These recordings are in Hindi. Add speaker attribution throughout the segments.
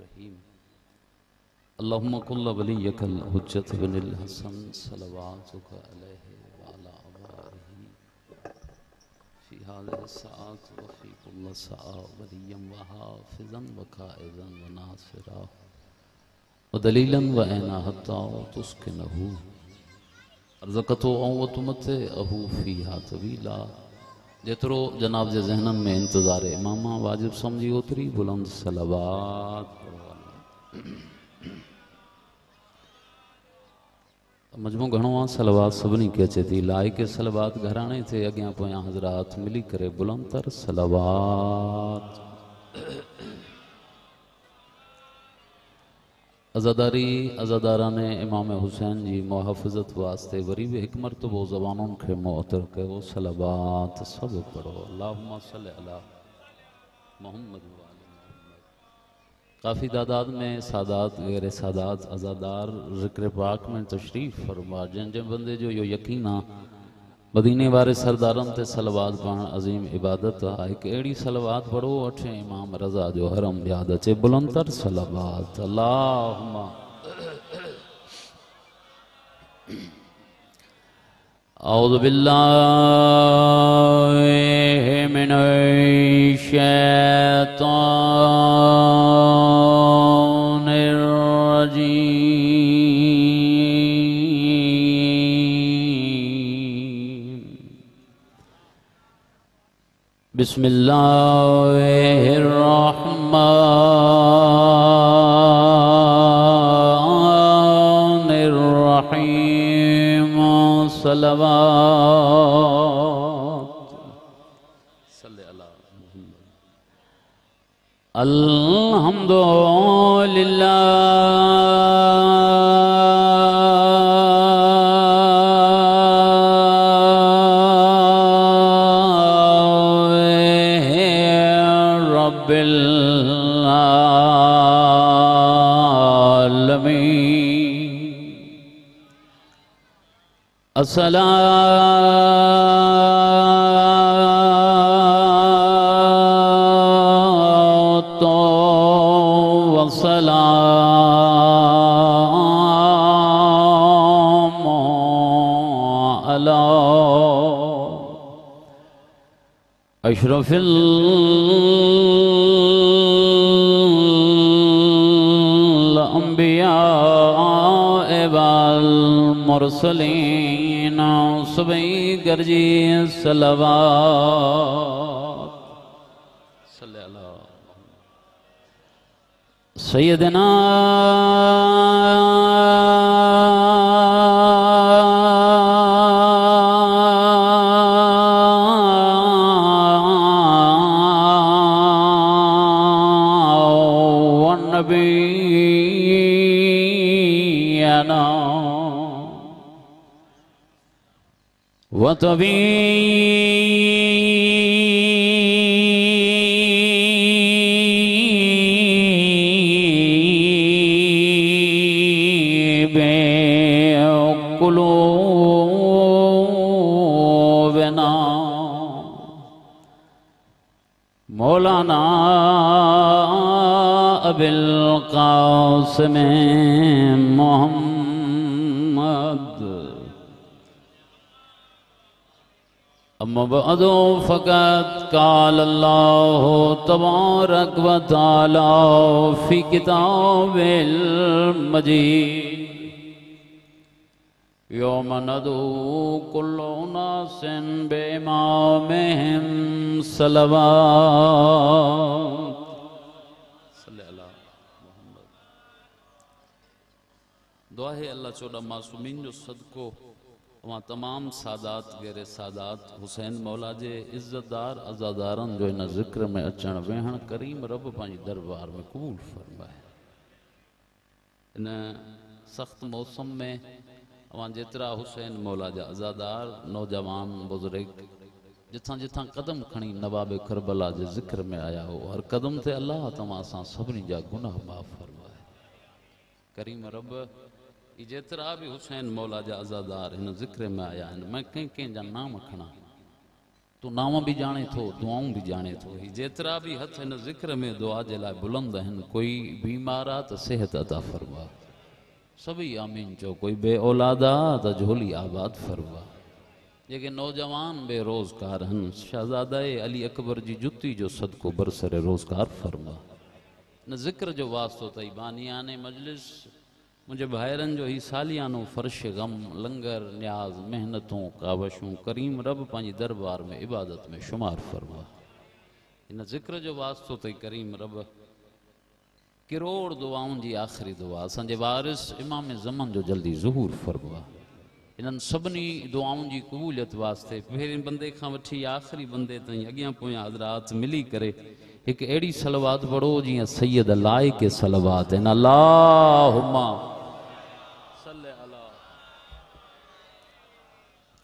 Speaker 1: रहीम। अल्लाहुम्मा कुल्ल वलियकल हुज्जत बिनिल हसन सलवातुका अलैहि व अला आलिहि फी हाज़िहि सआत व फी कुल्ल सआ वलिय्यन व हाफ़िज़न व काइज़न व नासिरा व दलीलन व ऐना हत्ता तुस्किनहु अर्ज़क़तु व तुमतिअहु फ़ीहा तवीला। जेतिरो जनाब जे ज़हननि में इंतज़ार इमामा वाजिब समझी ओतिरी बुलंद सलावात मजमू घणो आहे। सलावात सभिनी खे अचे थी। लाइक़ सलावात घराणे थे अॻियां पोयां हज़रात मिली करे बुलंद तर सलावात। अज़ादारी अज़ादाराने इमाम हुसैन जी मुहफ़्फ़ज़त वास्ते वरी भी हिकु मरतबो ज़बानुनि खे मुअत्तर कयो। सलावात सभु पढ़ो। अल्लाहुम्मा सल्लि अला मुहम्मद व आलि मुहम्मद। काफ़ी तादाद में सादात गैर सादात अज़ादार ज़िक्र पाक में तशरीफ़ फरमा। जिन जिन बंदे जो यो यकीन आ मदीने वारे सरदारन ते सलवात पढ़ण अज़ीम इबादत आ। एक अहिड़ी सलवात पढ़ो अठे इमाम रज़ा जो हरम याद अचे। बुलंदतर सलवात। अल्लाहुम्मा औज़ु बिल्लाहि मिनश शैतानिर रजीम। बिस्मिल्लाहिर रहमानिर रहीम। सलवात सल्ले अला मुहम्मद। अल्हम्दुलिल्लाह रब्बिल आलमीन। अस्सलातु वस्सलामु अला अशरफिल अंबिया वल मुरसलीन। सुबह गर्जी सलवात सल्ले अला सय्यदना व नबीना व तबीबे कुलूबिना मौलाना अबिल कासिम मोहम्मद। अम्मा बअदु फ़क़त क़ाल अल्लाहु तबारक व तआला फ़ी किताबिल मजीद यौम नदू कुल्लु उनासिन बिइमामिहिम सलवात सल्ले अला मुहम्मद। दुआ है अल्लाह चोड़ा मासूमीन जो सदको वहाँ तमाम सादात गैर सादात हुसैन मौला जे इज़्ज़तदार अज़ादारन जो इन ज़िक्र में अचण वेहण करीम रब पंहिंजे दरबार में क़बूल फरमाए। इन सख़्त मौसम में वहाँ जेतिरा हुसैन मौला जा अज़ादार नौजवान बुज़ुर्ग जिथां जिथां कदम खणी नवाब करबला जे ज़िक्र में आया हो हर कदम ते अल्लाह तव्हां सां सभिनी जा गुनाह माफ़ फरमाए। करीम रब जेतिरा भी हुसैन मौला जा अज़ादार इन ज़िक्र में आया आहिनि मैं कंहिं कंहिं जा नाम खणा तू नाम भी जाने थो, दुआऊं भी जाने थो। जेतरा भी हथ इन ज़िक्र में दुआ जे लाइ बुलंद आहिनि, कोई बीमार आ त सेहत अता फरमा, सभी आमीन चो। कोई बे औलाद आ त झोली आबाद फरमा। जेके नौजवान बेरोज़गार हन, शहज़ादा अली अकबर जी जुती जो सदको बरसरे रोज़गार फरमा। न ज़िक्र जो वास्तो तई बानियाने मजलिस मुझे भाइरन जो ही सालियानो फर्श गम लंगर न्याज मेहनतों कावशों करीम रब पांजी दरबार में इबादत में शुमार फरमा। इन ज़िक्र जो वास्तो तई करीम रब किरोड़ दुआउन जी आखिरी दुआ असांजे वारिस इमाम ज़मान जो जल्दी ज़ुहूर फरमा। इन्हनि सभिनी दुआउन जी क़बूलियत वास्ते पहिरें बंदे खां वठी आखिरी बंदे ताईं अॻियां पोयां हज़रात मिली करे एक एड़ी सलवात पढ़ो जियां सैयद लाए के सलवात है। अल्लाहुम्मा सल्ले अला।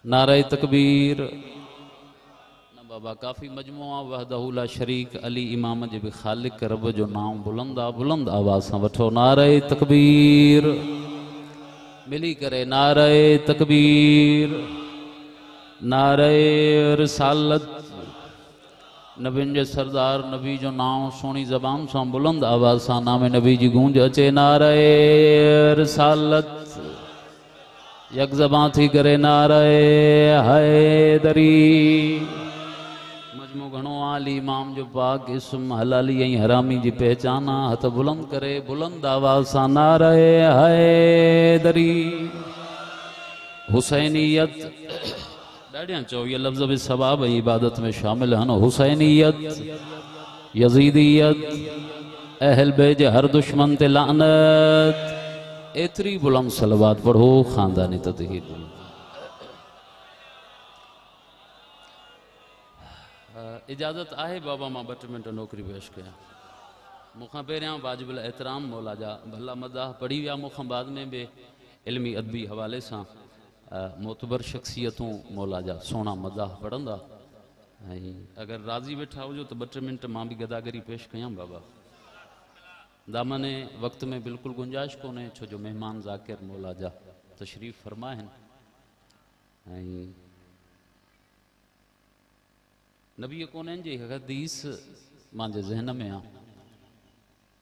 Speaker 1: नारे तकबीर। न बाबा काफ़ी मजमुआ वहदहू ला शरीक अली इमाम जे भी खालिक रब जो नाम बुलंदा बुलंद आवाज़ सां वठो। नारे तकबीर। मिली करे नारे तकबीर। नारे रिसालत। नबीन जे सरदार नबी जो नाम सोनी जबान सां बुलंद आवाज़ सां नाम नबी जी गूंज अचे। नारे रिसालत। यक ज़बां थी करे नारे हैदरी। मजमू घणो आली इमाम जो पाक इस्म हलाली ऐं हरामी जी पहचान आ। हथ बुलंद करे बुलंद आवाज़ सां नारे हैदरी। हुसैनियत ॾाढियां चओ ये लफ्ज़ भी सवाब इबादत में शामिल हन। हुसैनियत यजीदियत अहल बैत हर दुश्मन ते लानत। एतरी बुलंद सलवात पढ़ो खानदानी तदहीर। इजाज़त आहे बाबा मां 2 मिनट नौकरी पेश कयां। मुखां पहिरियां वाजिबुल एहतराम मौला जा भला मदाह पढ़ी विया। मुखां बाद में भी इल्मी अदबी हवाले सां मोतबर शख्सियतों मौला जा सोना मदाह पढ़ंदा। अगर राज़ी वेठा हुजो तो 2 मिनट मां भी गदागरी पेश कयां बाबा। दामने वक्त में बिल्कुल गुंजाइश कोने छो जो मेहमान ज़ाकिर मौला जा तशरीफ़ फरमा हैं। नबी कोन जी हदीस मांजे ज़हन में आ।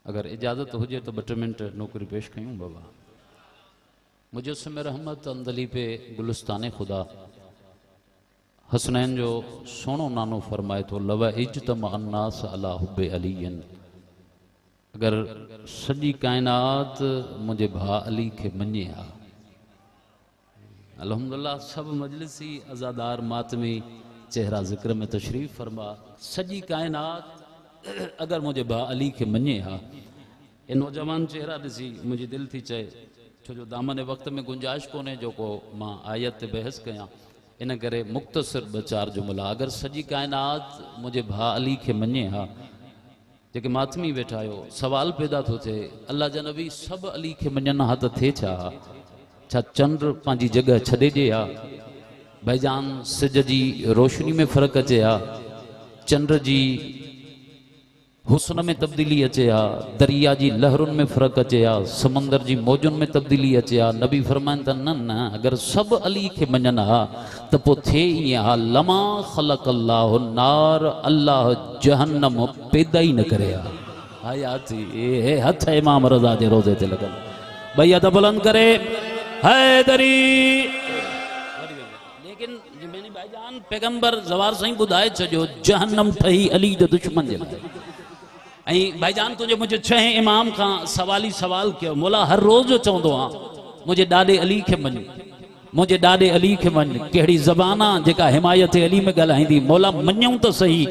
Speaker 1: अगर इजाज़त हुजे तो 2 मिनट नौकरी पेश कयूं बाबा। मुजस्सिम रहमत अंदली पे गुलिस्तान खुदा हसनैन जो सोनो नानो फरमाए तो लवा इज्तम अन्नास अला हुब्बे अलीयन। अगर सॼी कायनात मुझे भा अली के मञे आ। अल्हम्दुलिल्लाह सब मजलिसी अज़ादार मातमी चेहरा ज़िक्र में तशरीफ़ फरमा। सॼी कायनात अगर मुझे भा अली के मञे आ। इन नौजवान चेहरा ॾिसी मुझी दिल थी चए छो जो दामन वक्त में गुंजाइश कोने जो को मां आयत ते बहस कयां। इन करे मुख्तसर 2-4 जुमला। अगर सॼी कायनात मुझे भा अली के मञे हा। जेके मातमी वेठा आहियो सवाल पैदा थो थिए अल्लाह जा नबी सब अली के मञनि हा त थिए छा चंद्र पंहिंजी जगह छॾे ॾिए हा। भाईजान सिज जी रोशनी में फ़र्क़ु अचे हा। चंद्र जी हुस्न में तब्दीली अचे हा। दरिया जी लहरुनि में फ़र्क़ु अचे हा। समंदर जी मौजुनि में तब्दीली अचे हा। नबी फरमाइनि त न अगर सब अली के मञनि हा त पोइ थिए ईअं हा। लमा ख़लक़ अल्लाहु नार अल्लाह जहन्नम पैदा ई न करे हा। हयाती हथ इमाम रज़ा जे रोज़े ते लॻल। भई हथ बुलंद करे हैदरी। लेकिन मैंने भाईजान पैगंबर ज़वार साईं ॿुधाए छॾियो जहन्नम ठही अली जो दुश्मन जे लाइ। भाईजान तुझे मुझे 6 इमाम का सवाली सवाल किया। मौला हर रोज चवंदो आ मुझे ॾाॾे अली के मन, मुझे ॾाॾे अली के मन। कहिड़ी ज़बान आहे जेका हिमायत अली में ॻाल्हाईंदी। मौला मञूं त सही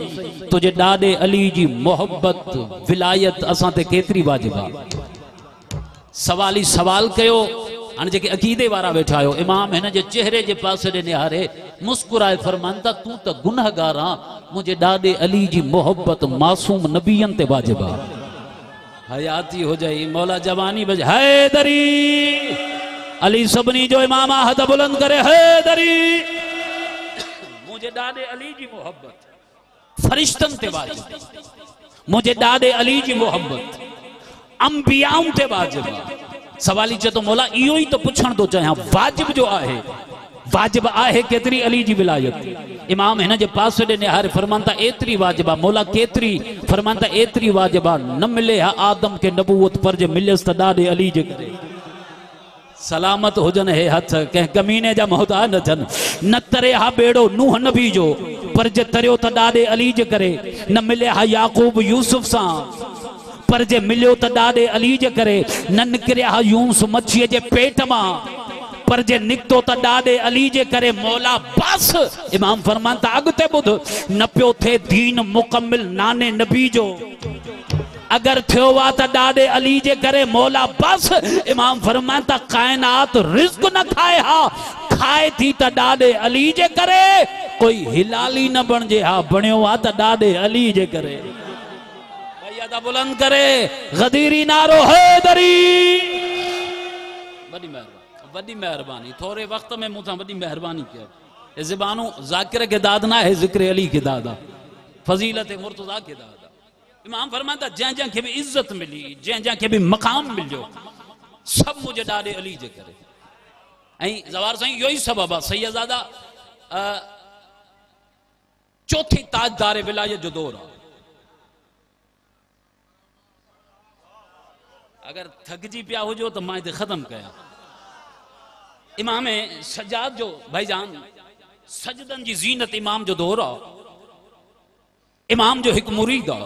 Speaker 1: तुझे ॾाॾे अली जी मोहब्बत विलायत असां ते केतिरी वाजिब आहे। सवाली सवाल कयो। हाणे जेके अक़ीदे वारा वेठा आहियो इमाम हिन जे चेहरे जे पासे ॾे निहारे मुस्कुराए फरमाइनि था तूं त गुनहगार आ। मुझे ॾाॾे अली जी मोहब्बत मासूम नबियन ते वाजिब आहे। हयाती हो जाई मौला जवानी बज हैदरी। अली सभिनी जो इमाम आहे। हथ बुलंद करे हैदरी। मुझे ॾाॾे अली जी मोहब्बत फरिश्तन ते वाजिब। मुझे ॾाॾे अली जी मोहब्बत अंबियाउनि ते वाजिब आहे। सवाली चए तो मौला इहो ई तो पुछण तो चाहियां वाजिब जो आहे वाजिब आहे केतरी अली जी विलायत। इमाम हिन जे पास ॾे निहारे फरमानता एतरी वाजिबा मौला केतरी, फरमानता एतरी वाजिबा न मिले हा आदम के नबूवत पर जे मिलेस त ॾाढे अली जे करे। सलामत हुजन हे हथ कंहिं कमीने जा मोहताज न थियन। न तरे हा बेड़ो नूह नबी जो पर जे तरियो त ॾाढे अली जे करे। न मिले हा याकूब यूसुफ सां पर जे मिलियो त ॾाढे अली जे करे। न निकिरिया हा यूनुस मच्छीअ जे पेट मां पर जे निकतो त ॾाढे अली जे करे। मौला बस इमाम फरमान त अॻिते ॿुध न पियो थे दीन मुकम्मिल नाने नबी जो अगर थियो वा त ॾाढे अली जे करे। मौला बस इमाम फरमान त कायनात रिज़्क न खाए हा खाए थी त ॾाढे अली जे करे। कोई हिलाली न बणजे हा बणियो आ त ॾाढे अली जे करे। भैया बुलंद करे गदीरी नारो हैदरी। वॾी मेहरबानी वॾी मेहरबानी थोड़े वक्त में मूंसां वॾी मेहरबानी कयो। ये ज़बानू ज़ाकिर के दाद ना है ज़िक्र अली के दाद आ फजीलत मुर्तज़ा के दाद आ। इमाम फरमाता जै जै के भी इज्जत मिली जै जै के भी मकाम मिलियो सब मुझे ॾाढे अली जे करे। ऐं ज़वार साईं यो ही सबब आ सैयदज़ादा चौथी ताजदार विलायत जो दौर आ। अगर थकजी पिया हुजो तो मां इते खत्म कया। इमाम सजाद जो भाईजान सजदन जी जीनत इमाम जो दौर आ। इमाम जो एक मुरीद आ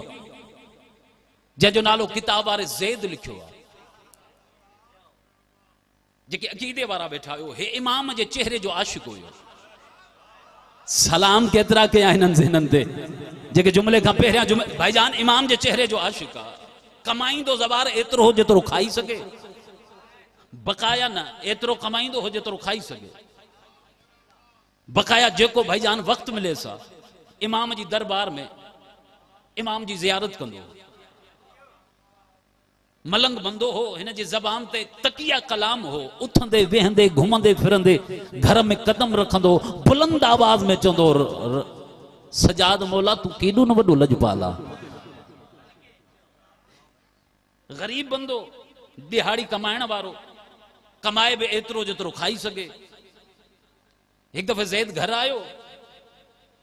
Speaker 1: जंहिंजो नालो किताब वारे ज़ैद लिखियो आ। जेके अकीदे वारा वेठा हुयो हे इमाम जे चेहरे जो आशिक हुयो। सलाम केतरा कया हिननि ज़हननि ते जेके जुमले खां पहिरियां जुमले भाईजान इमाम जे चेहरे जो आशिक आ। कमाईंदो ज़बार एतिरो हो जेतिरो खाई सके बकाया न एतिरो कमाईंदो हो जेतिरो खाई सके। बकाया जेको भाईजान वक्त मिले सा इमाम जी दरबार में इमाम जी ज़ियारत कंदो। मलंग बंदो हो हिन जी ज़बान ते तकिया कलाम हो। उथंदे वेहंदे घुमंदे फिरंदे घर में कदम रखंदो बुलंद आवाज में चवंदो सजाद मौला तू केॾो न वॾो लजपाला। गरीब बंदो दिहाड़ी कमाइण वारो कमाए भी एतिरो जेतिरो खाई सके। एक दफ़े ज़ैद घर आयो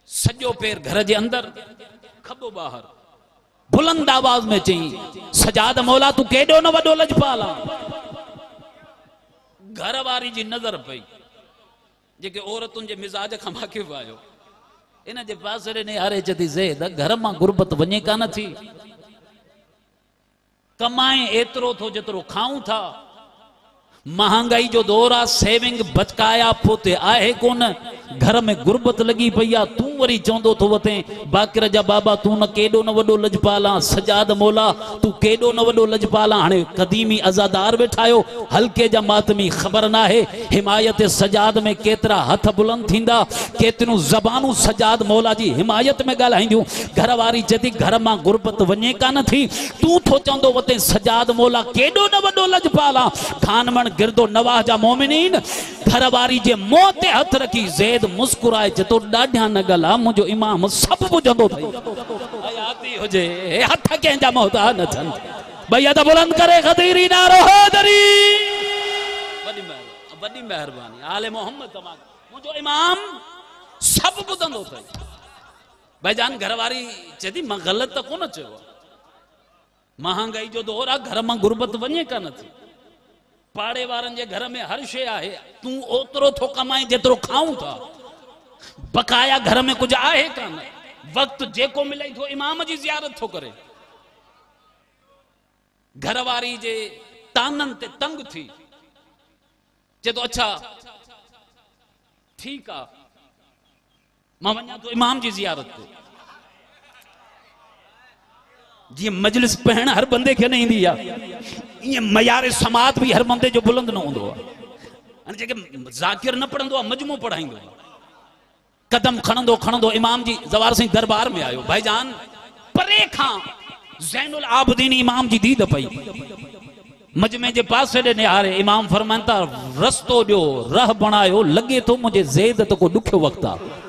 Speaker 1: सॼो पैर घर जे अंदर खबो ॿाहिर बुलंद आवाज में चई सजाद मौला तू केॾो न वॾो लजपाल आ। घर वारी जी नज़र पई जेके औरतुनि जे मिजाज खां वाक़िफ़ आयो। इन जे पासे ॾे निहारे चती ज़ैद घर मां गुरबत वञे कान थी कमाए एतिरो थो जेतिरो खाऊं था। महंगाई जो दौर आ सेविंग बचकाया पोते आहे कोन घर में गुरबत लगी पई आ। तू वरी चवंदो थो वठे बाकिर जा बाबा तू न केॾो न वॾो लजपाल आ। सजाद मौला तू केॾो न वॾो लजपाल आ। हाणे कदीमी अज़ादार वेठायो हल्के जा मातमी ख़बर न आहे हिमायत सजाद में केतिरा हथ बुलंद थींदा केतिरियूं ज़बानूं सजाद मौला जी हिमायत में ॻाल्हाईंदियूं। घर वारी चती घर मां गुरबत वञे कान थी तू थो चवंदो वठे सजाद मौला केॾो न वॾो लजपाल आ। खानमण गिरदो नवाह जा मोमिनीन घर वारी जे मुंह ते हथ रखी ज़ैद मुस्कुराए चतो ॾाढा न ॻाल्हा मुंहिंजो इमाम सभु ॿुधंदो अथई। हयाती हुजे हथ कंहिंजा मोहताज न थियनि। भैया त बुलंद करे ग़दीरी नारो हैदरी। वॾी मेहरबानी आले मोहम्मद तमाम मुंहिंजो इमाम सभु ॿुधंदो अथई। भाईजान घर वारी चएती मां ग़लति त कोन चयो महांगाई जो दौर आहे घर मां गुरबत वञे कान थी। पाड़े वारनि जे घर में हर शइ आहे तू ओतिरो थो कमाए जेतिरो खाऊं था। बकाया घर में कुछ आहे कान वक्त जेको मिले थो इमाम जी ज़ियारत थो करे। घर वारी जे ताननि ते तंग थी चए तो अच्छा ठीक आ मां वञा तो इमाम जी ज़ियारत ते। जी मजलिस पहण हर बंदे के नहीं दिया ये मयार समात भी हर बंदे जो बुलंद न होंदो आहे। जेके ज़ाकिर न पढ़ंदो आहे मजमू पढ़ाईंदो कदम खणंदो खणंदो इमाम जी ज़वार सिंह दरबार में आयो। भाईजान परे खां ज़ैनुल आबदीन इमाम जी दीद पई मजमे जे पासे ॾे निहारे इमाम फरमाइनि था रस्तो ॾियो रह बणायो लॻे थो मुंहिंजे ज़ैद त को ॾुखियो वक़्तु आहे।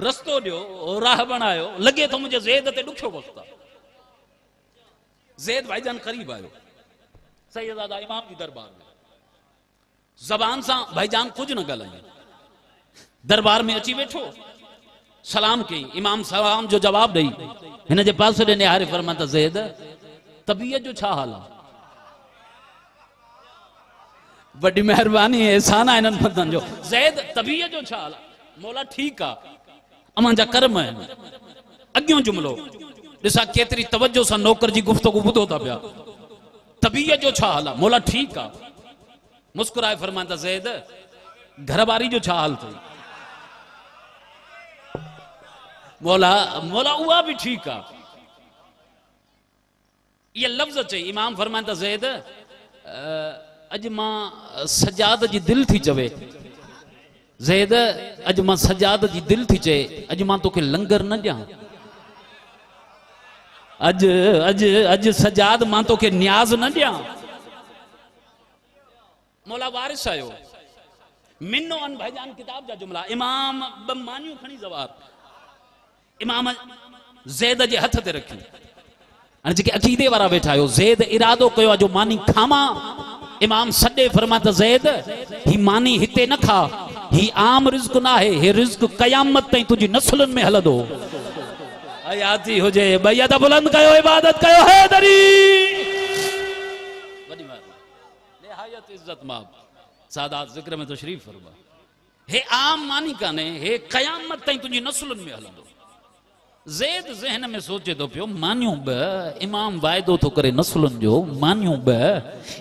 Speaker 1: रस्तो ॾियो राह बणायो लॻे थो मुंहिंजे ज़ैद ते ॾुखियो वक़्तु आहे। ज़ैद भाईजान क़रीब आयो सैयदादा इमाम जी दरबार में जबान सा भाईजान कुछ न ॻाल्हाई, दरबार में अची वेठो, सलाम कई, इमाम सलाम जो जवाब ॾेई हिन जे पासे ॾे निहारे फरमा त ज़ैद तबीयत जो छा हाल आहे? वॾी महिरबानी एहसान आहे इन्हनि बंदनि जो। ज़ैद तबीयत जो छा हाल आहे? मौला ठीकु आहे, अमां जा कर्म आहिनि। अॻियों जुमिलो ॾिसा केतिरी तवज्जो सां नौकर जी गुफ़्तगू ॿुधो था पिया। तबीयत जो छा हाल आहे? मौला ठीकु आहे। मुस्कुराए फरमाता ज़ैद घरवारी जो छा हाल अथई? मौला मौला उहा बि ठीकु आहे। ये लफ्ज़ चई, इमाम फरमाता ज़ैद अॼु मां सजाद जी दिलि थी चवे, ज़ैद अॼु मां सजाद जी दिलि थी चए, अॼु मां तोखे लंगर न ॾियां, अॼु अॼु अॼु सजाद मां तोखे न्याज़ न ॾियां। मौला वारिस आयो, मिनो अन भाईजान किताब जा जुमला, इमाम ॿ मानियूं खणी ज़वार इमाम ज़ैद जे हथ ते रखियूं। हाणे जेके अक़ीदे वारा वेठा आहियो, ज़ैद इरादो कयो आहे जो मानी खावां। इमाम सॾे फरमाता ज़ैद ही मानी हिते न खा, ही आम रिज़्क़ न आहे, हे रिज़्क़ क़यामत ताईं तुंहिंजी नसलुनि में हलंदो। हयाती हुजे ॿई हथ बुलंद कयो, इबादत कयो हैदरी। वॾी महिरबानी निहायत इज़्ज़त मां सादात ज़िक्र में तशरीफ़ फरमा। हे आम मानी काने, हे क़यामत ताईं तुंहिंजी नसलुनि में हलंदो। ज़ैद ज़हन में सोचे तो पियो मानियूं ब इमाम वाइदो तो करे नसलुनि जो, मानियूं ब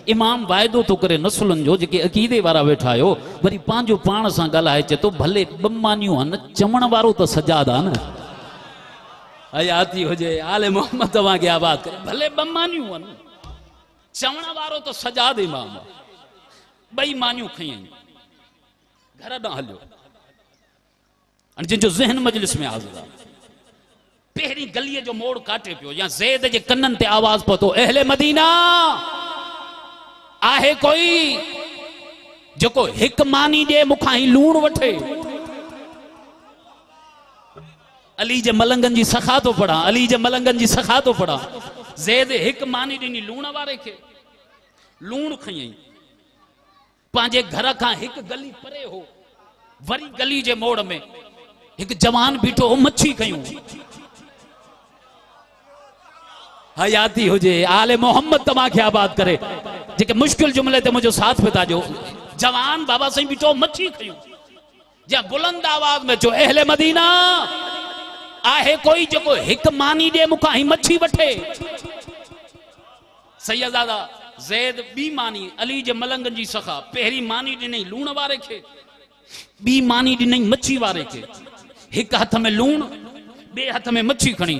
Speaker 1: इमाम वाइदो तो करे नसलुनि जो। जेके अक़ीदे वारा वेठा आहियो वरी पंहिंजो पाण सां ॻाल्हाए चे तो भले ॿ मानियूं आहिनि, चवण वारो त सजाद आहे न। हयाती हुजे आले मोहम्मद तव्हांखे आबाद करे, भले ॿ मानियूं आहिनि, चवण वारो त सजाद इमाम आहे। ॿई मानियूं खईं घर ॾांहुं हलियो। हाणे जंहिंजो ज़हन मजलिस में हाज़िर आहे, पहिरीं गलीअ जो मोड़ काटे पियो, या ज़ैद जे कननि ते आवाज़ पहुतो, अहले मदीना आहे कोई जेको हिकु मानी ॾे मूंखां ही लूण वठे? अली जे मलंगनि जी सखा तो पढ़ा, अली जे मलंगनि जी सखा तो पढ़ा। ज़ैद हिकु मानी ॾिनी लूण वारे खे, लूण खयईं। पंहिंजे घर खां हिकु गली परे हो, वरी गली जे मोड़ में हिकु जवान बीठो हो, मच्छी कयूं। हयाती हुजे आले मोहम्मद तव्हांखे आबाद करे। जेके मुश्किल जुमले ते मुंहिंजो साथ पिता जो जवान बाबा साईं बीठो, मच्छी खयूं। जंहिं बुलंद आवाज़ में चयो, अहले मदीना आहे कोई जेको हिकु मानी ॾे मूंखां ही मच्छी वठे? सैयदादा ज़ैद ॿी मानी अली जे मलंगनि जी सखा, पहिरीं मानी ॾिनई लूण वारे खे, ॿी मानी ॾिनई मच्छी वारे खे। हिकु हथ में लूण, ॿिए हथ में मच्छी खणी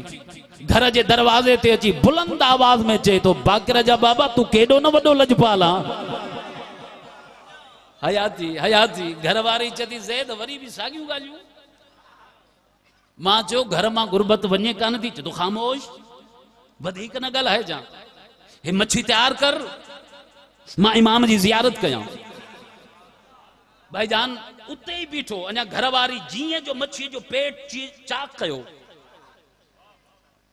Speaker 1: घर जे दरवाज़े ते अची बुलंद आवाज़ में चए तो, बाक़िर जा बाबा तू केॾो न वॾो लजपाल आहे। हयाती हयाती घरवारी चती ज़ैद वरी बि साॻियूं ॻाल्हियूं। मां चयो घर मां गुरबत वञे कान थी, चए तो ख़ामोश, वधीक न ॻाल्हाइजां, हे मच्छी तैयार कर, मां इमाम जी ज़ियारत कयां। भाईजान उते ही बीठो, अञा घरवारी जीअं जो मच्छी जो पेट चाक कयो,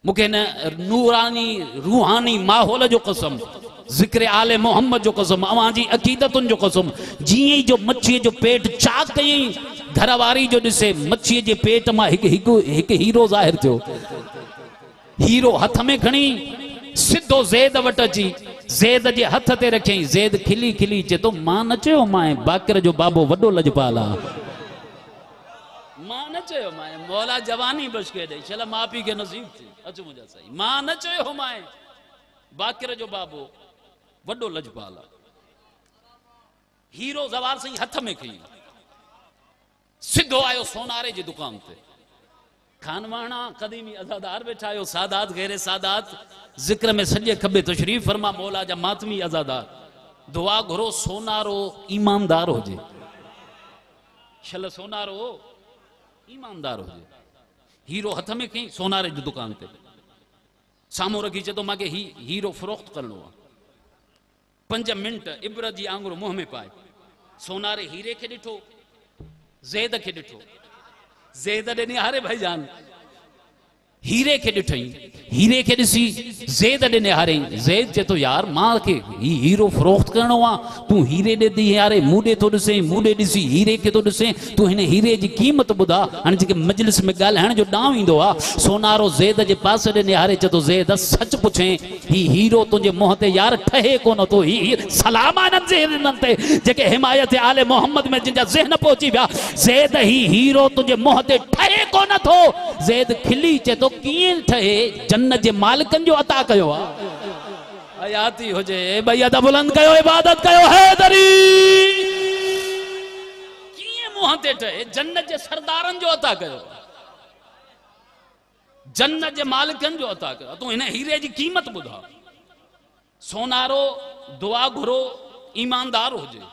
Speaker 1: मूंखे न नूरानी रूहानी माहौल जो कसम, ज़िक्र आले मोहम्मद जो कसम, अवां जी अक़ीदतुनि जो कसम, जीअं जो मच्छी जो पेट चाक कयईं, घरवारी जो ॾिसे मच्छी जे पेट मां हिकु हीरो ज़ाहिर थियो। हीरो हथ में खणी सिधो ज़ैद वटि अची ज़ैद जे हथ ते रखियईं। ज़ैद खिली खिली चए तो, मां न चयो मां बाक़िर जो बाबो वॾो लजपाल आहे, मां न चयो मां, मौला जवानी बच के ॾे, चल माउ पीउ खे नसीब थी। अच मुंहिंजा साईं, मां न चयो मां बाक़िर जो बाबो वॾो लजपाल आहे। हीरो ज़वार साईं हथ में खई सिधो आयो सोनारे जी दुकान ते। खानवाणा कदीमी अज़ादार वेठा आयो, सादात गैर सादात ज़िक्र में सॼे खबे तशरीफ़ फरमा। मौला जा मातमी अज़ादार दुआ घुरो सोनारो ईमानदार हुजे, छल सोनारो ईमानदार हुजे। हीरो हथ में खई सोनारे जी दुकान ते साम्हूं रखी, चए तो मांखे हीरो फ़रोख्त करणो आहे। 5 मिंट इब्रत जी आंगुर मुंह में पाए सोनारे हीरे खे ॾिठो, ज़ैद खे ॾिठो। ज़ैद ॾे निहारे भाईजान, हीरे के ॾिठई, हीरे के ॾिसी ज़ैद ॾे निहारई। ज़ैद चए तो यार मां खे हीरो फरोख्त करणो आहे, तूं हीरे ॾे निहारे मूं ॾे थो ॾिसे, मूं ॾे ॾिसी हीरे खे थो ॾिसे, तूं हिन हीरे जी क़ीमत ॿुधा। हाणे जेके मजलिस में ॻाल्हाइण जो ॾांहुं ईंदो आहे, सोनारो ज़ैद जे पासे ॾे निहारे चए तो ज़ैद सच पुछे ही हीरो तुंहिंजे मुंहं ते यार ठहे कोन थो, ही सलाम आहे हिननि ते जेके हिमायत आले मोहम्मद में जिनजा ज़हन पहुची विया। ज़ैद ही हीरो तुंहिंजे मुंहं ते ठहे कोन थो। ज़ैद खिली चए तो कीअं ठहे, जन्नत जे मालिकनि जो अता कयो आहे। हयाती हुजे भई अदा बुलंद कयो, इबादत कयो हैदरी। कीअं मुंहं ते ठहे, जन्नत जे सरदारनि जो अता कयो, जन्नत जे मालिकनि जो अता कयो। तूं हिन हीरे जी क़ीमत ॿुधा। सोनारो दुआ घुरो, ईमानदार हुजे।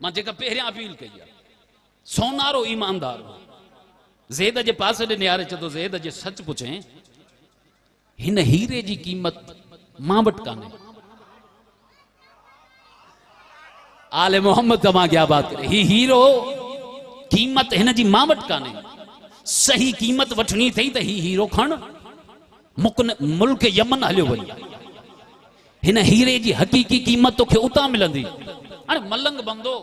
Speaker 1: मां जेका पहिरियां अपील कई आहे, सोनारो ईमानदार हो। ज़ैद जे पासे ॾे निहारे चए तो ज़ैद जे सच पुछे हिन हीरे जी क़ीमत मां वटि कान्हे। आले मोहम्मद का मां क्या बात करे, ही हीरो क़ीमत हिन जी मां वटि कान्हे। सही क़ीमत वठणी थई त ही हीरो खण, मुल्क यमन हलियो वञी, हिन हीरे जी हक़ीक़ी क़ीमत तोखे उतां मिलंदी। हाणे मलंग बंदो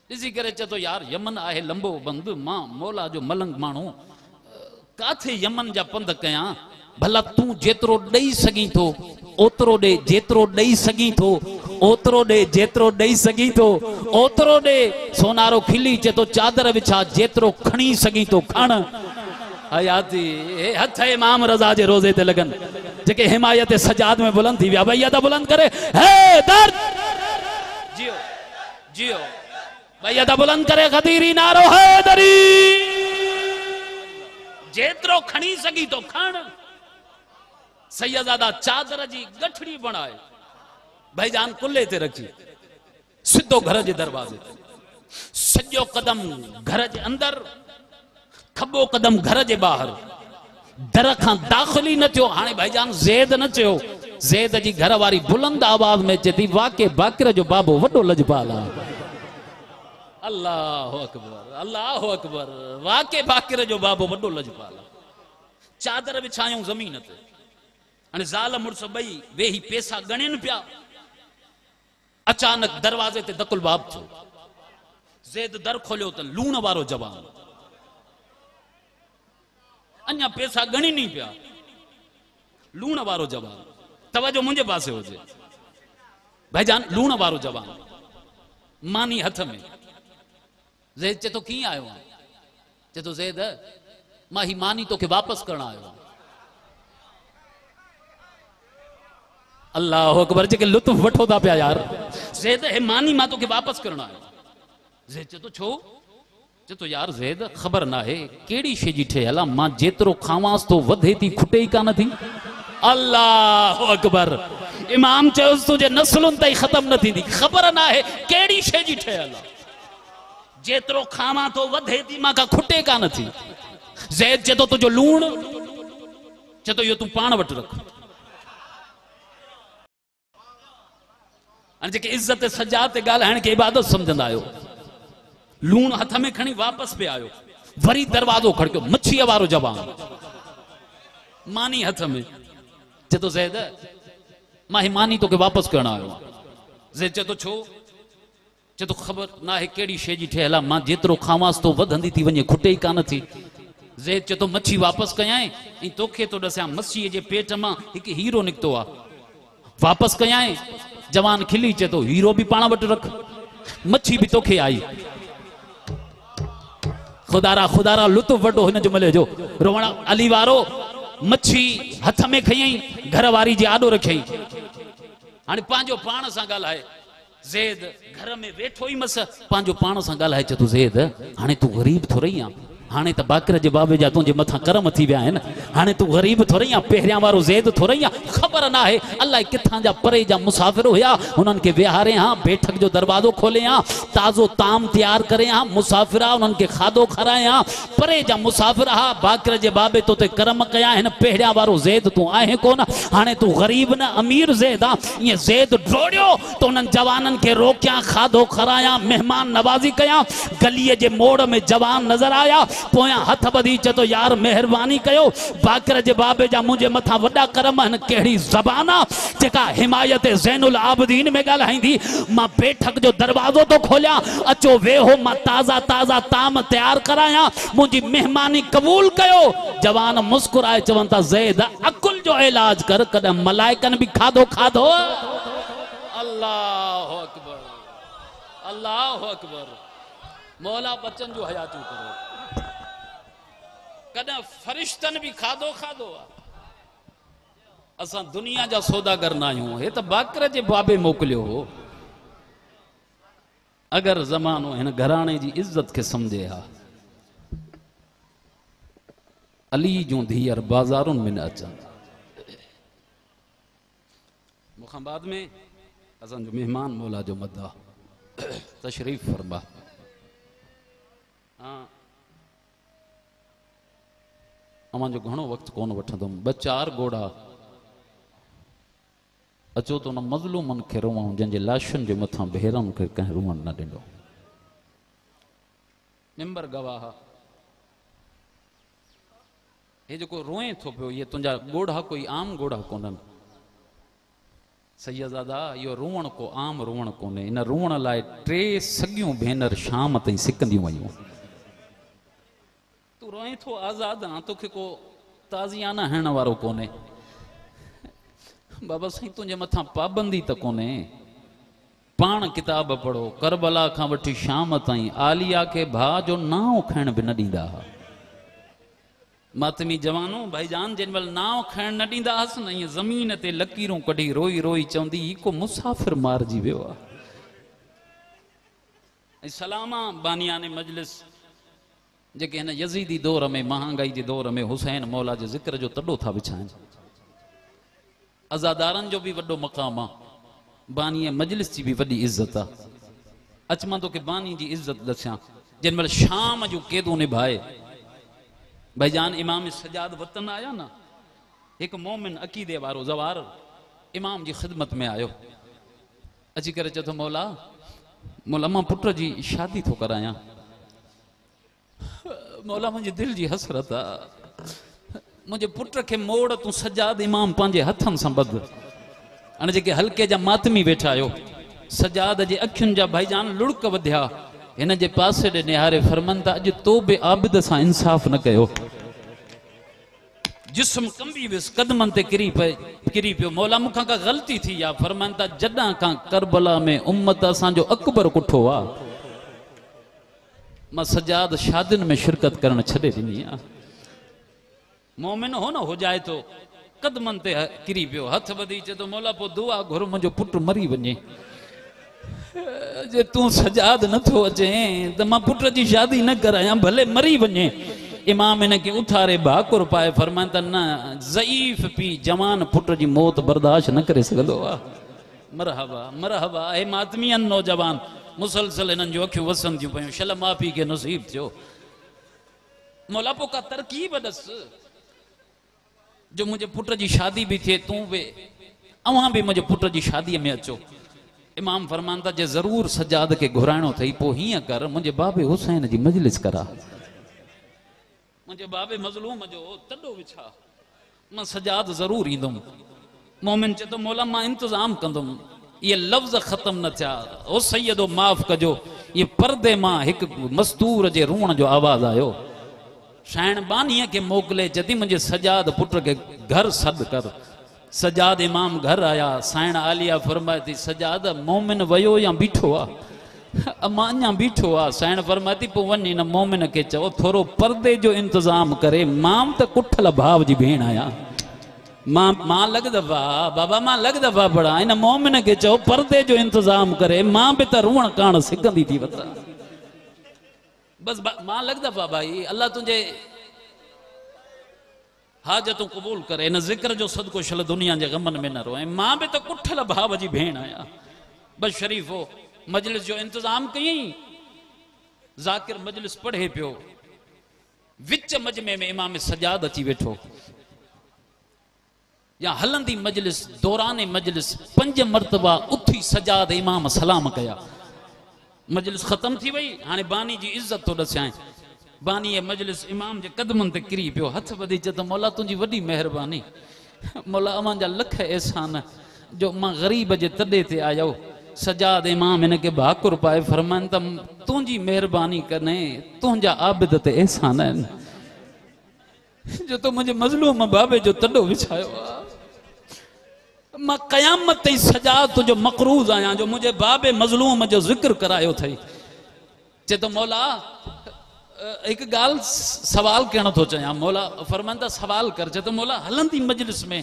Speaker 1: ॾिसी करे चए तो यार यमन आहे लंबो बंद, मां मौला जो मलंग माण्हू काथे यमन जा पंध कयां। भला तूं जेतिरो ॾेई सघीं थो ओतिरो ॾे, जेतिरो ॾेई सघीं थो ओतिरो ॾे, जेतिरो ॾेई सघीं थो ओतिरो ॾे। सोनारो खिली चए तो चादर विछा, जेतिरो खणी सघीं थो खण। हयाती हथ इमाम रज़ा जे रोज़े ते लॻनि, जेके हिमायत सजाद में बुलंद थी विया। भई अदा बुलंद करे हे दर्द, जियो जियो भई अदा बुलंद करे ख़दीरी नारो हैदरी। जेतिरो खणी सघी तो खण। सैयदादा चादर जी गठड़ी बनाए भाईजान कुल्ले ते रखी, सिधो घर जे दरवाजे ते, सॼो कदम घर जे अंदर, खबो कदम घर जे ॿाहिरि, दर खां दाख़िली न थियो। हाणे भाईजान ज़ैद न चयो, ज़ैद जी घर वारी बुलंद आवाज़ में चए थी वाके बाकिर जो बाबो वॾो लजपाल आहे। अल्लाहु अकबर, अल्लाहु अकबर। वाके बाकिर जो बाबो वॾो लजपाल आहे। चादर विछायूं ज़मीन ते। हाणे ज़ाल मुड़स ॿई वेही पैसा ॻणनि पिया। अचानक दरवाजे ते दकुल बाब थियो। ज़ैद दर खोलियो त लूण वारो जवान, अञा पैसा ॻणी नहीं पिया। लूण वारो जवान, तवजो मुंहिंजे पासे हुजे भाईजान। लूण वारो जवान, मानी हथ में। ज़ैद चए तो कीअं आयो आहे? चए तो ज़ैद मां ही मानी तोखे वापसि करण आयो आहियां। अल्लाह अकबर, जेके लुत्फ वठो था पिया यार। ज़ैद हे मानी मां तोखे वापसि करण आयो। ज़ैद चए तो छो? चए तो यार ज़ैद ख़बर ना है केड़ी शे जी ठहियल आहे, मां जेतिरो खावांसि तो वधे थी खुटे ई कान थी। अल्लाह अकबर। इमाम चयोसि तुंहिंजे नस्लुनि ताईं ख़त्म न थींदी। ख़बर ना है केड़ी शे जी ठहियल आहे, जेतिरो खावां तो वधे थी, मां का खुटे कान थी। ज़ैद चए तो तुंहिंजो लूण, चए तो इहो तूं पाण वटि रख। जेके इज्जत सजा ते ॻाल्हाइण खे इबादत सम्झंदा आहियो, लूण हथ में खणी वापसि पे आयो। वरी दरवाज़ो खड़कियो, मच्छीअ वारो जवान, मानी हथ में। चए तो ज़ैद मां ही मानी तोखे वापसि करण आयो आहियां। ज़ैद चए तो छो? चए तो ख़बर ना है केड़ी शे जी ठहियल आहे, मां जेतिरो खावांसि तो वधंदी थी वञे, खुटे ई कान थी। ज़ैद चए तो मच्छी वापसि कयां ऐं तोखे तो ॾसां मच्छीअ जे पेट मां हिकु हीरो निकितो आहे, वापसि कयां। जवान खिली चए तो हीरो भी पाण वटि रख, मच्छी भी तोखे आई। खुदारा खुदारा लुत्फ वठो हिन जुमले जो। रोवण अली वारो मच्छी हथ में खयई, घर वारी जे आॾो रखियई। हाणे पंहिंजो पाण सां ॻाल्हाए। ज़ैद घर में वेठो ई मस पंहिंजो पाण सां ॻाल्हाए। चए तो ज़ैद हाणे तूं ग़रीब थो रही आहे, हाणे त बाकिर जे बाबे जा तुंहिंजे मथां करम थी विया आहिनि। हाणे तूं ग़रीब थो रही आहे, पहिरियां वारो ज़ैद थो रही आहे। ख़बर न आहे अलाए किथां जा परे जा मुसाफ़िर हुया, हुननि खे विहारे हां, बैठक जो दरवाज़ो खोले हां, ताज़ो ताम तैयार करे हां, मुसाफ़िर आ उन्हनि खे खाधो खाराए हां। परे जा मुसाफ़िर हा, बाकिर जे बाबे तो ते करम कया आहिनि। पहिरियां वारो ज़ैद तूं आहे कोन, हाणे तूं ग़रीब न अमीर ज़ैद आहे। ईअं ज़ैद डोड़ियो त उन्हनि जवाननि खे रोकियां, खाधो खारायां, महिमान नवाज़ी कयां। गलीअ जे मोड़ में जवान नज़र आया। पोयां हथ बधी चे तो यार मेहरबानी कयो बाकर जे बाबे जा मुझे मथा वडा करम हन केड़ी ज़बान आ जेका हिमायत ज़ैनुल आबिदीन में ॻाल्हाईंदी मां बैठक जो दरवाजो तो खोलिया अचो वेहो मां ताज़ा ताज़ा ताम तैयार कराया मुझी मेहमानी कबूल कयो जवान मुस्कुराए चवन ता ज़ैद अकुल जो इलाज कर कद मलाइकन भी खादो खादो अल्लाह अकबर अल्लाह अकबर मौला बच्चन जो हयातू करो कदा फरिश्तन भी खादो खादो असा दुनिया जा सौदागर ना आहियूं हे त बाकर जे बाबे मोकलियो हो अगर ज़मानो हिन घराणे जी इज्जत के समझे हा अली जूं धीअर बाज़ारुनि में न अचनि मूंखां बाद में असांजो मेहमान मौला जो मदा तशरीफ़ फरमा हाँ अमां जो घणो वक़्तु कोन वठंदुमि ॿ चार गोड़ा अचो तो न मज़लूमनि खे रोऊं जंहिंजे लाशुनि जे मथां भेरनि खे कंहिं रुअण न ॾिनो मिंबर गवाह हे जेको रोए थो पियो ये तुंहिंजा ॻोढ़ा कोई आम ॻोढ़ा कोन्हनि सैयदादा इहो रुअण को आम रुअण कोन्हे इन रुअण लाइ 3 सॻियूं भेनर शाम ताईं सिकंदियूं वयूं तू रोए थो आज़ाद आ तोखे को ताज़ियाना हणण वारो कोन्हे बाबा साईं तुंहिंजे मथां पाबंदी त कोन्हे पाण किताब पढ़ो करबला खां वठी शाम ताईं आलिया के भाउ जो नाव खैण बि न ॾींदा हुआ मातमी जवानो भाईजान जिन महिल नाव खैण न ॾींदा हुअसि न ईअं ज़मीन ते लकीरूं कढी रोई रोई चवंदी ही को मुसाफ़िर मारिजी वियो आहे ऐं सलामा बानियाने मजलिस जेके हिन यज़ीदी दौर में महांगाई जे दौर में हुसैन मौला जे ज़िक्र जो तॾो था विछाइनि अज़ादारनि जो भी वड्डो मक़ाम आ बानी मजलिस जी भी वड्डी इज्जत आ अच मां तोखे बानी जी इज्जत दसियां जिन महिल शाम जो क़ैदू निभाए भाईजान इमाम सजाद वतन आया ना एक मोमिन अकीदे वारो ज़वार इमाम जी खिदमत में आयो अची करे चयो मौला मौला मां पुट जी शादी थो करायां मौला मुंहिंजी दिल जी हसरत आ मुझे पुट के मोड़ तू सजाद इमाम पांजे हथन सां बद अने जेके हल्के जा मातमी वेठा आयो सजाद जे अखियुनि जा भाईजान लुड़क वधिया हिन जे पासे ॾे निहारे फरमन था अॼु तो बि आबिद सां इंसाफ़ न कयो जिस्म कंबी वियुसि कदमनि ते किरी पियो मौला मूंखां का ग़लती थी या फरमान था जॾां खां करबला में उम्मत असांजो अकबर कुठो आ मां सजाद शादियुनि में शिरकत करण छॾे ॾिनी आहे मोमिन हो न हो जाए तो कदमन ते किरी पियो हथ बधी चे तो मौला पो दुआ घुर मुंहिंजो पुट मरी वञे जे तू सजाद नथो अचे त मां पुट जी शादी न करायां भले मरी वञे इमाम इन के उथारे भाकुर पाए फरमान त न ज़ईफ पी जवान पुट जी मौत बर्दाश्त न करे सघंदो आहे मरहबा मरहबा हे मातमियन नौजवान मुसलसल इन्हनि जूं अखियूं वसनि थियूं पयूं शल माफ़ी खे नसीब थियो मौला पो का तरकीब ॾस जो मुझे पुट जी शादी भी थे तू भी अवां भी मुझे पुट जी शादी में अचो इमाम फरमान था जे जरूर सजाद के घुराइणो थई पो हीअं कर मुझे बाबे हुसैन जी मजलिस करा मुझे बाबे मज़लूम जो तॾो विछा मां सजाद जरूर ईंदुमि मोमिन चे तो मौला मां इंतजाम कंदुमि ये लफ्ज़ ख़त्म न थिया ओ सैयदो माफ़ कजो ये पर्दे मां हिक मस्तूर जे रूण जो आवाज़ आयो शायण बानीअ के मोकले जदी मुझे सजाद पुट के घर सद कर सजाद इमाम घर आया साइण आलिया फरमाए थी सजाद मोमिन वयो या बीठो आ अमां अञा बीठो आ साइण फरमाए थी पो वञी न मोमिन के चओ थोरो पर्दे जो इंतजाम करे मां त कुठल भाव जी भेण आया मां लग दफ़ा बाबा मां लग दफ़ा पढ़ा इन मोमिन के चओ पर्दे जो इंतजाम करे मां भी त रुअण काण सिकंदी थी वता बस मां लग दफ़ा भाई अल्लाह तुझे हाजतूं कबूल करे इन जिक्र जो सदको शल दुनिया के गमन में न रोए मां भी तो कुठल भाव जी भेण आया बस शरीफ हो मजलिस जो इंतजाम कई जाकिर मजलिस पढ़े पियो विच मजमे में इमाम सजाद अची वेठो या हलंदी मजलिस दौराने मजलिस 5 मरतबा उथी सजाद इमाम सलाम कया मजलिस खत्म थी वही हाँ बानी जी इज्जत तो दसियां बानी मजलिस इमाम जे कदमन ते किरी पियो हथ वधी चे तो मौला तुझी वडी मेहरबानी मौला अवां जा लख एहसान जो मां गरीब जे तडे ते आयो सजाद इमाम इनके भाकुर पाए फरमान त तुझी मेहरबानी कने तुझा आबिद ते एहसान है जो तो मुझे मजलूम बाबे जो तडो विछायो मां कयामत ताईं सजाद तुझो मकरूज आया जो मुझे बाबे मजलूम जो जिक्र करायो थई चे तो मौला एक गाल सवाल कहना तो चाहिए मौला फरमांदा सवाल कर चे तो मौला हलंदी मजलिस में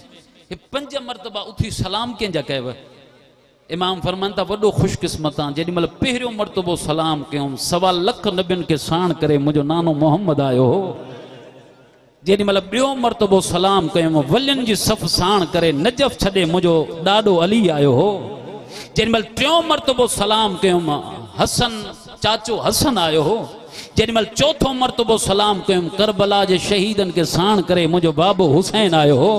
Speaker 1: 5 मरतबा उठी सलाम कंहिंजा कयव इमाम फरमांदा वडो खुशकिस्मत आ जेडी मतलब पहिरियों मरतबो सलाम कयूं 1.25 लाख नबियन के साण करे मुझो नानो मोहम्मद आयो हो जेडी मतलब बियो मरतबो सलाम कयूं वलियन जी सफ़ साण करे नजफ छडे मुझो ॾाढो अली आयो हो जेडी मतलब 3 मरतबो सलाम कयूं हसन चाचो हसन आयो हो जेमल 4थो मरतबो सलाम कयुम करबला जे शहीदन के साण करे मुझो बाबो हुसैन आयो हो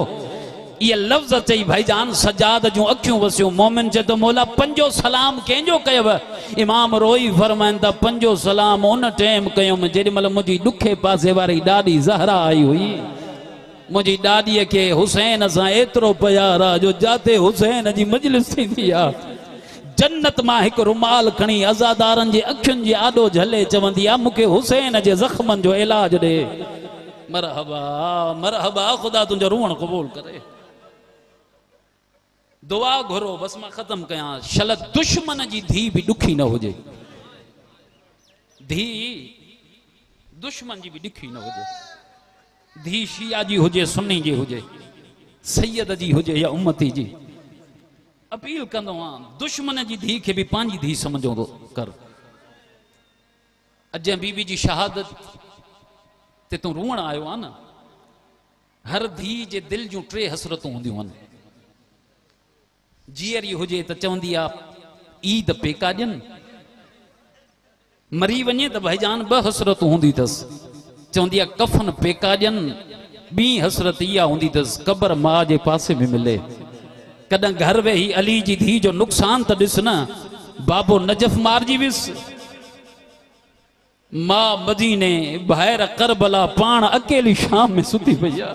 Speaker 1: ये लफ्ज चई भाईजान सजाद जो अखियों वसियो मोमिन जे तो मौला 5 सलाम केंजो कयव इमाम रोई फरमाइंदा 5 सलाम उन टाइम कयुम जेमल मुझी दुखे पासे वारी डाडी ज़हरा आई हुई मुझी डाडी के हुसैन सा एतरो प्यार आ जो जाते हुसैन जी मजलिस थी आ जन्नत मां एक रुमाल खणी अज़ादारन जे अखियुन जे आडो झले चवंदी आ मुके हुसैन जे जख्मन जो इलाज दे मरहबा मरहबा खुदा तुझो रूहण कबूल करे दुआ घुरो बस मां खत्म कया शल दुश्मन जी धी भी दुखी न होजे धी दुश्मन जी भी दुखी न होजे धी शिया जी होजे सुन्नी जी होजे सैयद जी होजे या उम्मती जी अपील कंदो आ दुश्मन जी धी के भी पांजी धी समझो तो कर अज बीबी जी शहादत ते तू रूण आयो आ न हर धी जे दिल जो 3 हसरतूं हुंदियूं आहिनि जीअरी हुजे त चवंदी आ ईद पेका ॾियन मरी वञे त भाईजान 2 हसरतूं हूंदी अथसि चवंदी आ कफन पेका ॾियन 2 हसरत इहा हूंदी अथसि क़बर मां जे पासे में मिले कद घर वेही अली जी धी जो नुकसान तो दिस न बाबो नजफ मारजी विस मां मदीने बाहर करबला पान अकेली शाम में सुती भैया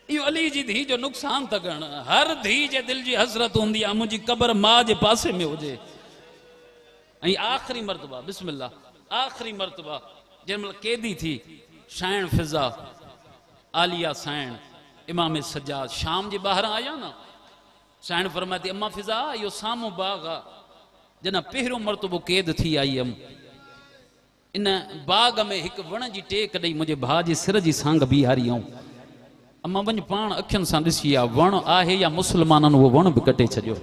Speaker 1: यो अली जी धी जो नुकसान त करण हर धी जे दिल जी हसरत हुंदी आ मुझी कब्र मां जे पासे में हुजे ऐं आखिरी मर्तबा बिस्मिल्लाह आखिरी मर्तबा जंहिंमहिल कैदी थी शाइण फिजा आलिया साइण इमाम सजाद शाम जे बाहर आया ना साइण फरमाती अम्मा फिजा यो सामो बाग आ जना पहिरियों मर्तबो कैद थी आई हम इन बाग में एक वण जी टेक ॾेई मुझे भाउ जे सिर जी सांग बीहारी आऊं अम्मा वञ पाण अखियुनि सां ॾिसी आ वण आहे या मुसलमाननि उहो वण बि कटे छॾियो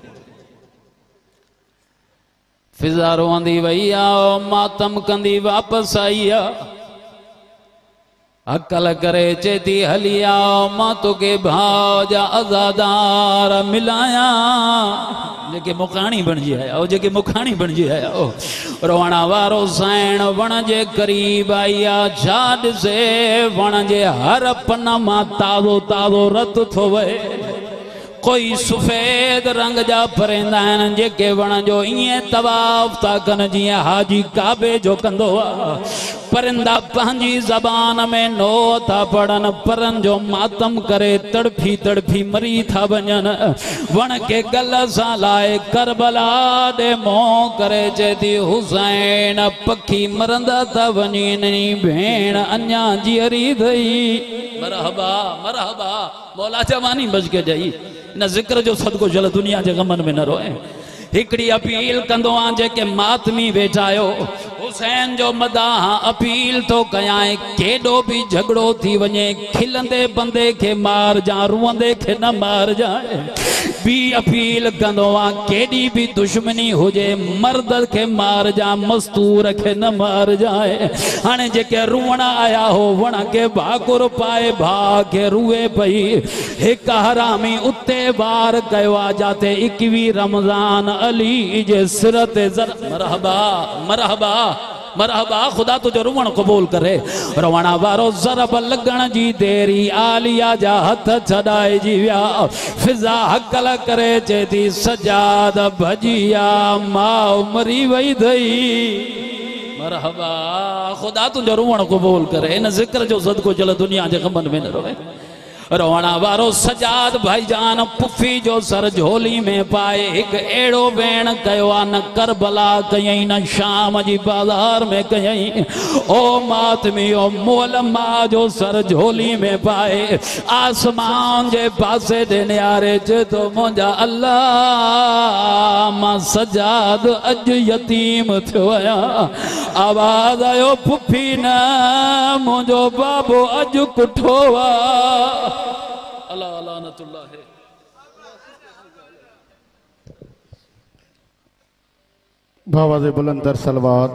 Speaker 1: फिजा रोअंदी वई आ मातम कंदी वापसि आई आ अकल करे चेती हलिया मां तोखे भाउ जा आज़ादार मिलाया जेके मुखाणी बणिजी आया ओ जेके मुखाणी बणिजी आया ओ रोवण वारो साइण वण जे करीब आई आ छा ॾिसे वण जे हर पन मां ताज़ो ताज़ो रत थो वहे कोई सफेद रंग जा परिंदा आहिनि जेके वण जो ईअं तवाफ़ था कनि जीअं हाजी काबे जो कंदो आहे परिंदा पंहिंजी ज़बान में नो था पढ़नि परनि जो मातम करे तड़फी तड़फी मरी था वञनि वण खे गल सां लाए करबला ॾे मोह करे चए थी हुसैन पखी मरंदा था वञनि भेण अञा जीअरी अथई मरहबा मरहबा मौला जवानी बच के जाई न जिक्र जो सदको जल दुनिया जे गमन में न रोए हिकड़ी अपील कंदो आ जेके मातमी वेठायो हुसैन जो मदाह अपील तो कयां केडो भी झगड़ो थी वने खिलंदे बंदे के मार जा रुंदे के न मार जाए भी अपील कंदो आ केडी भी दुश्मनी होजे मर्द के मार जा मस्तूर के न मार जाए हाने जेके रुवण आया हो वण के भाकुर पाए भा के रुए पई एक हरामी उत्ते वार कयो आ जाते 21 रमजान अली जे सिर ते मरहबा मरहबा मरहबा खुदा तुझो रुवण कबूल करे रवण वारो ज़रब लगण जी देरी आलिया जा हथ छड़ाए जी विया फिजा हकल करे चेती सजाद भजिया मां मरी वई थई मरहबा खुदा तुझो रोवण कबूल करे इन जिक्र जो सदको चल दुनिया के गमन में न रोवे रोवणा वारो सजाद भाईजान पुफी जो सर झोली में पाए एक एड़ो वेण कयो न करबला कयई न शाम जी बाजार में कयई ओ मातमी ओ मोल मां जो सर झोली में पाए आसमान जे पासे दे न्यारे च तो मुंजा अल्लाह मां सजाद अज यतीम थियो आया आवाज आयो पुफी न मुंजो बाबो अज कुठो वा अल्लाह लानतुल्लाह है।
Speaker 2: बाबा दे बुलंदर सलवात